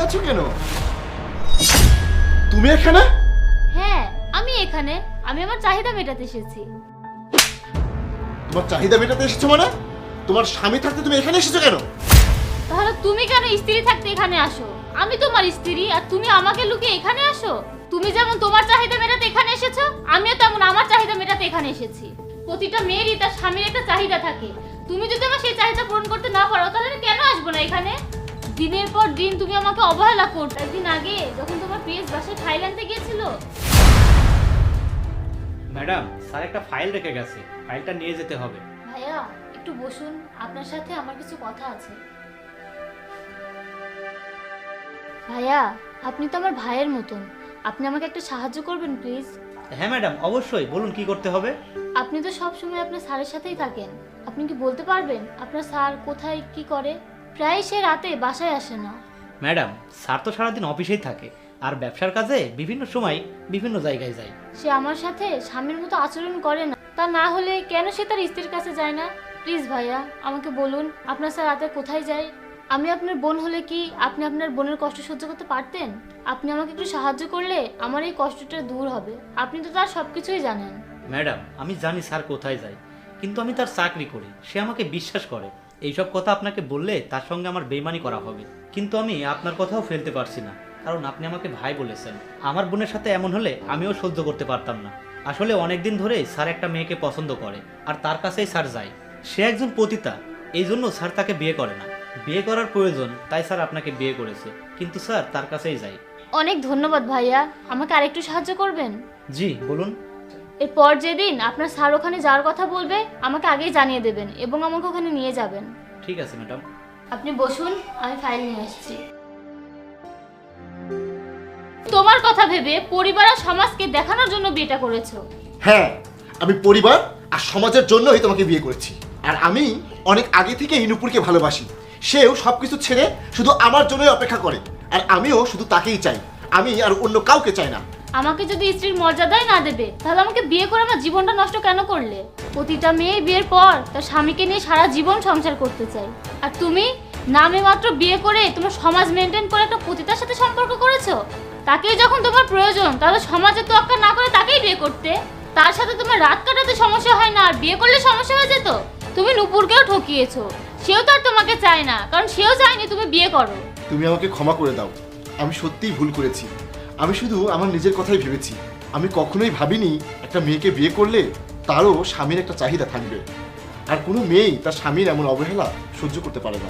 আছো কেন? তুমি এখানে? হ্যাঁ, আমি এখানে। আমি আমার চাহিদা মেটাতে এসেছি। তোমার চাহিদা মেটাতে এসেছো মানে? তোমার স্বামী থাকতে তুমি এখানে এসেছো কেন? তাহলে তুমি কেন স্ত্রী থাকতে এখানে আসো? আমি তোমার স্ত্রী আর তুমি আমাকে লুকিয়ে এখানে আসো? তুমি যেমন তোমার চাহিদা মেটাতে এখানে এসেছো, আমিও তেমন আমার চাহিদা মেটাতে এখানে এসেছি। প্রতিটা মেয়েরই তার স্বামীর একটা চাহিদা থাকে। তুমি যদি আমার সেই চাহিদা পূরণ করতে না পারো তাহলে আমি কেন আসবো না এখানে? দিনের পর দিন তুমি আমাকে অবহেলা করছো। একদিন আগে যখন তোমার পিএস বাসায় ফাইল আনতে গিয়েছিল। ম্যাডাম, স্যার একটা ফাইল রেখে গেছে, ফাইলটা নিয়ে যেতে হবে। ভাইয়া একটু বসুন, আপনার সাথে আমার কিছু কথা আছে। ভাইয়া, আপনি তো আমার ভাইয়ের মতন। আপনি আমাকে একটা সাহায্য করবেন প্লিজ? হ্যাঁ ম্যাডাম, অবশ্যই বলুন কি করতে হবে। আপনি তো সব সময় আপনার স্যারের সাথেই থাকেন। আপনি কি বলতে পারবেন আপনার স্যার কোথায় কি করে? প্রায় সে রাতে বাসায় আসে না। ম্যাডাম, স্যার তো সারাদিন অফিসেই থাকে আর ব্যবসার কাজে বিভিন্ন সময় বিভিন্ন জায়গায় যায়। সে আমার সাথে স্বামীর মতো আচরণ করে না। তা না হলে কেন সে তার স্ত্রীর কাছে যায় না? প্লিজ ভাইয়া, আমাকে বলুন আপনার স্যার রাতে কোথায় যায়? আমি আপনার বোন হলে কি আপনি আপনার বোনের কষ্ট সহ্য করতে পারতেন? আপনি আমাকে একটু সাহায্য করলে আমার এই কষ্টটা দূর হবে। আপনি তো তার সবকিছুই জানেন। ম্যাডাম, আমি জানি স্যার কোথায় যায়, কিন্তু আমি তার চাকরি করি, সে আমাকে বিশ্বাস করে। এইসব কথা আপনাকে বললে তার সঙ্গে আমার বেইমানি করা হবে। কিন্তু আমি আপনার কথাও ফেলতে পারছি না, কারণ আপনি আমাকে ভাই বলেছেন। আমার বোনের সাথে এমন হলে আমিও সহ্য করতে পারতাম না। আসলে অনেকদিন ধরেই স্যার একটা মেয়েকে পছন্দ করে আর তার কাছেই স্যার যায়। সে একজন পতিতা, এই জন্য স্যার তাকে বিয়ে করে না। বিয়ে করার প্রয়োজন তাই স্যার আপনাকে বিয়ে করেছে, কিন্তু স্যার তার কাছেই যায়। অনেক ধন্যবাদ ভাইয়া। আমাকে আরেকটু সাহায্য করবেন? জি বলুন। এরপর যেদিন আপনার স্যার ওখানে যাওয়ার কথা বলবে আমাকে আগেই জানিয়ে দেবেন এবং আমাকে ওখানে নিয়ে যাবেন। ঠিক আছে ম্যাডাম। আপনি বসুন, আমি ফাইল নিয়ে আসছি। তোমার কথা ভেবে পরিবার আর সমাজকে দেখানোর জন্য বিয়েটা করেছো। হ্যাঁ, আমি পরিবার আর সমাজের জন্যই তোমাকে বিয়ে করেছি। আর আমি অনেক আগে থেকে নুপুরকে ভালোবাসি। সেও সবকিছু ছেড়ে শুধু আমার জন্যই অপেক্ষা করে। আর আমিও শুধু তাকেই চাই, আমি আর অন্য কাউকে চাই না। আমাকে যদি স্ত্রীর মর্যাদাই না দেবে তাহলে আমাকে বিয়ে করে আমার জীবনটা নষ্ট কেন করলে? প্রতিটা মেয়ে বিয়ের পর তার স্বামীকে নিয়ে সারা জীবন সংসার করতে চায়। আর তুমি নামে মাত্র বিয়ে করে তোমার সমাজ মেনটেন করে একটা পতিতার সাথে সম্পর্ক করেছো। তাকেই যখন তোমার প্রয়োজন তাহলে সমাজের তোয়াক্কা না করে তাকেই বিয়ে করতে। তার সাথে তোমার রাত কাটাতে সমস্যা হয় না, আর বিয়ে করলে সমস্যা হয়ে যেত। তুমি নুপুরকেও ঠকিয়েছো। সেও তো আর তোমাকে চায় না, কারণ সেও চায়নি তুমি বিয়ে করো। তুমি আমাকে ক্ষমা করে দাও, আমি সত্যিই ভুল করেছি। আমি শুধু আমার নিজের কথাই ভেবেছি। আমি কখনোই ভাবিনি একটা মেয়েকে বিয়ে করলে তারও স্বামীর একটা চাহিদা থাকবে। আর কোনো মেয়েই তার স্বামীর এমন অবহেলা সহ্য করতে পারে না।